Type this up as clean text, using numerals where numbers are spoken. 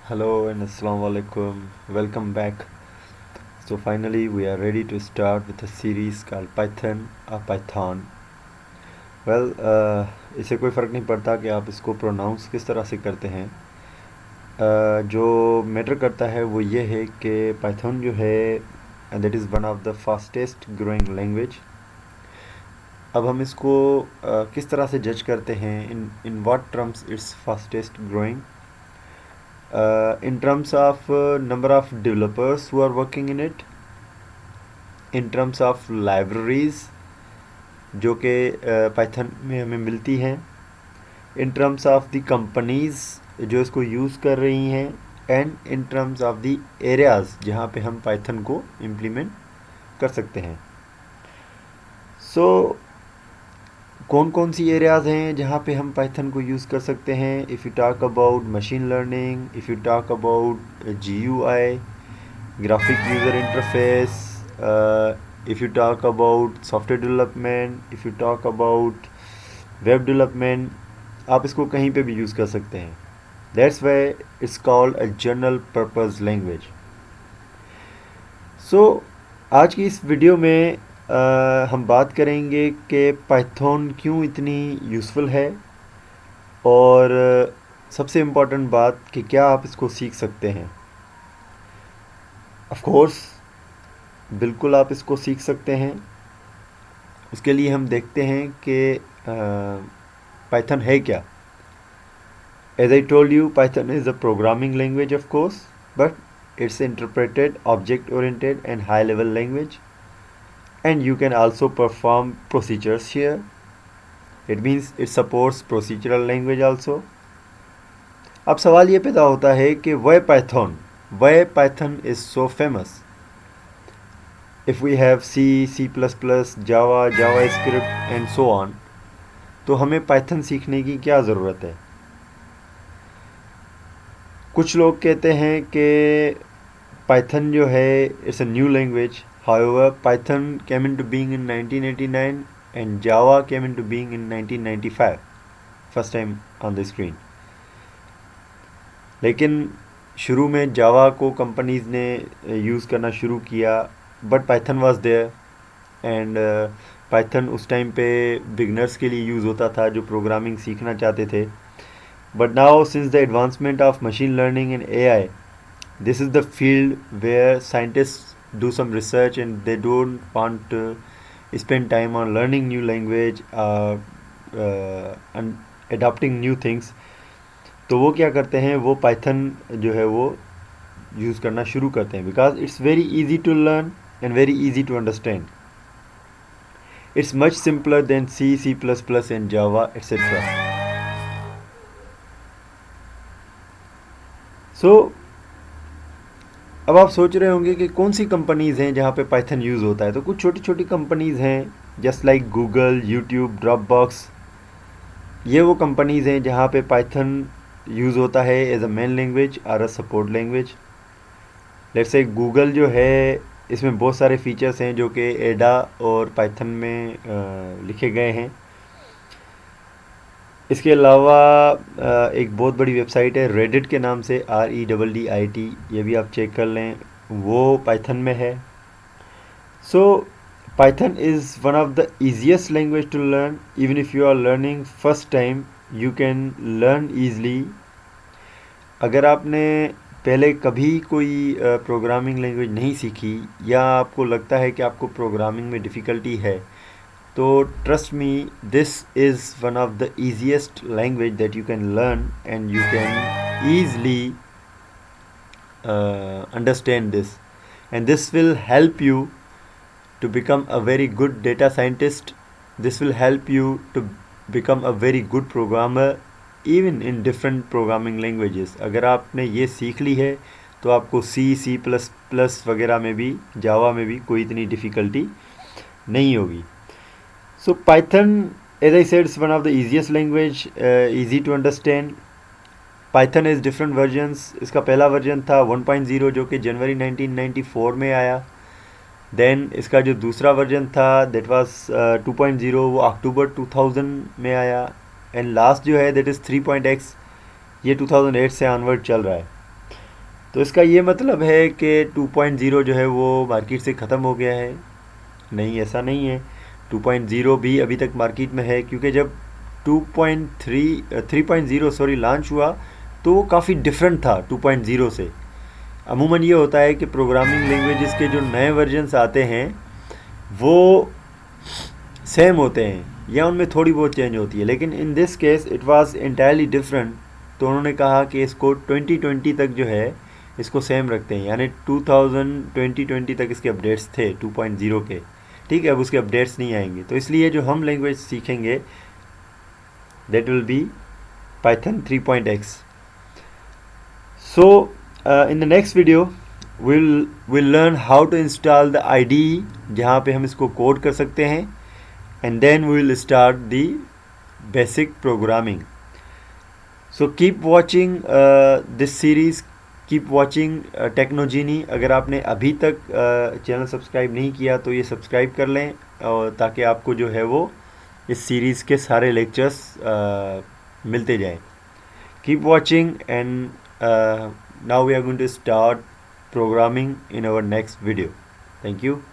Hello and Assalamu alaikum. Welcome back. So finally we are ready to start with a series called Python or Python. Well, इससे कोई फ़र्क नहीं पड़ता कि आप इसको प्रोनाउंस किस तरह से करते हैं. जो मैटर करता है वो ये है कि पाइथन जो है that is one of the fastest growing language. अब हम इसको किस तरह से जज करते हैं in what terms it's fastest growing. In terms of number of developers who are working in it, in terms of libraries जो कि पाइथन में हमें मिलती हैं, in terms of the companies जो इसको यूज़ कर रही हैं, and in terms of the areas जहाँ पे हम पाइथन को implement कर सकते हैं. So कौन कौन सी एरियाज़ हैं जहाँ पे हम पाइथन को यूज़ कर सकते हैं. If you talk about machine learning, if you talk about GUI, graphic user interface, if you talk about software development, if you talk about web development, आप इसको कहीं पे भी यूज़ कर सकते हैं. That's why it's called a general purpose language. So आज की इस वीडियो में हम बात करेंगे कि पाइथन क्यों इतनी यूज़फुल है और सबसे इम्पॉर्टेंट बात कि क्या आप इसको सीख सकते हैं. ऑफ कोर्स बिल्कुल आप इसको सीख सकते हैं. उसके लिए हम देखते हैं कि पाइथन है क्या. As I told you, Python is a programming language of course, but it's interpreted object oriented and high level language. And you can also perform procedures here. It means it supports procedural language also. अब सवाल ये पैदा होता है कि why Python is so famous. If we have C, C++, Java, JavaScript and so on, तो हमें Python सीखने की क्या ज़रूरत है. कुछ लोग कहते हैं कि Python जो है it's a new language. However, Python came into being in 1989 and Java came into being in 1995, first time on the screen. लेकिन शुरू में Java को कंपनीज़ ने यूज़ करना शुरू किया, but Python was there and Python उस टाइम पे बिगनर्स के लिए यूज़ होता था जो प्रोग्रामिंग सीखना चाहते थे. But now since the advancement of machine learning and AI, this is the field where scientists do some research and they don't want to spend time on learning new language and adopting new things. तो वो क्या करते हैं, वो Python जो है वो use करना शुरू करते हैं because it's very easy to learn and very easy to understand. It's much simpler than C++ and Java et cetera. So अब आप सोच रहे होंगे कि कौन सी कंपनीज़ हैं जहाँ पे पाइथन यूज़ होता है. तो कुछ छोटी छोटी कंपनीज़ हैं just like Google, YouTube, Dropbox. ये वो कंपनीज़ हैं जहाँ पे पाइथन यूज़ होता है एज अ मेन लैंग्वेज और a support language. Let's say Google जो है इसमें बहुत सारे फीचर्स हैं जो कि एडा और पाइथन में लिखे गए हैं. इसके अलावा एक बहुत बड़ी वेबसाइट है रेडिट के नाम से, REDDIT, ये भी आप चेक कर लें, वो पाइथन में है. So Python is one of the easiest language to learn. Even if you are learning first time you can learn easily. अगर आपने पहले कभी कोई प्रोग्रामिंग लैंग्वेज नहीं सीखी या आपको लगता है कि आपको प्रोग्रामिंग में डिफ़िकल्टी है, तो trust me, this is one of the easiest language that you can learn and you can easily understand this, and this will help you to become a very good data scientist. This will help you to become a very good programmer even in different programming languages. अगर आपने ये सीख ली है तो आपको C++ वगैरह में भी, जावा में भी कोई इतनी डिफ़िकल्टी नहीं होगी. So Python, as I said, is one of the easiest language, easy to understand. Python is different versions. इसका पहला वर्जन था 1.0 जो कि जनवरी 1994 में आया. देन इसका जो दूसरा वर्जन था that was 2.0, वो अक्टूबर 2000 में आया. एंड लास्ट जो है that is 3.x, ये 2008 से ऑनवर्ड चल रहा है. तो इसका ये मतलब है कि 2.0 जो है वो मार्केट से ख़त्म हो गया है? नहीं, ऐसा नहीं है। 2.0 भी अभी तक मार्केट में है, क्योंकि जब 3.0 सॉरी लॉन्च हुआ तो वो काफ़ी डिफरेंट था 2.0 से। अमूमन ये होता है कि प्रोग्रामिंग लैंग्वेजेस के जो नए वर्जन्स आते हैं वो सेम होते हैं या उनमें थोड़ी बहुत चेंज होती है, लेकिन in this case it was entirely different. तो उन्होंने कहा कि इसको 2020 तक जो है इसको सेम रखते हैं, यानी 2020 तक इसके अपडेट्स थे 2.0 के। ठीक है, अब उसके अपडेट्स नहीं आएंगे, तो इसलिए जो हम लैंग्वेज सीखेंगे that will be Python 3.x। So in the next video we'll learn how to install the IDE जहाँ पे हम इसको कोड कर सकते हैं, and then we will start the basic programming. So keep watching this series, keep watching Technogenie। अगर आपने अभी तक चैनल सब्सक्राइब नहीं किया तो ये सब्सक्राइब कर लें, और ताकि आपको जो है वो इस सीरीज़ के सारे लेक्चर्स मिलते जाएं। Keep watching, and now we are going to start programming in our next video. Thank you.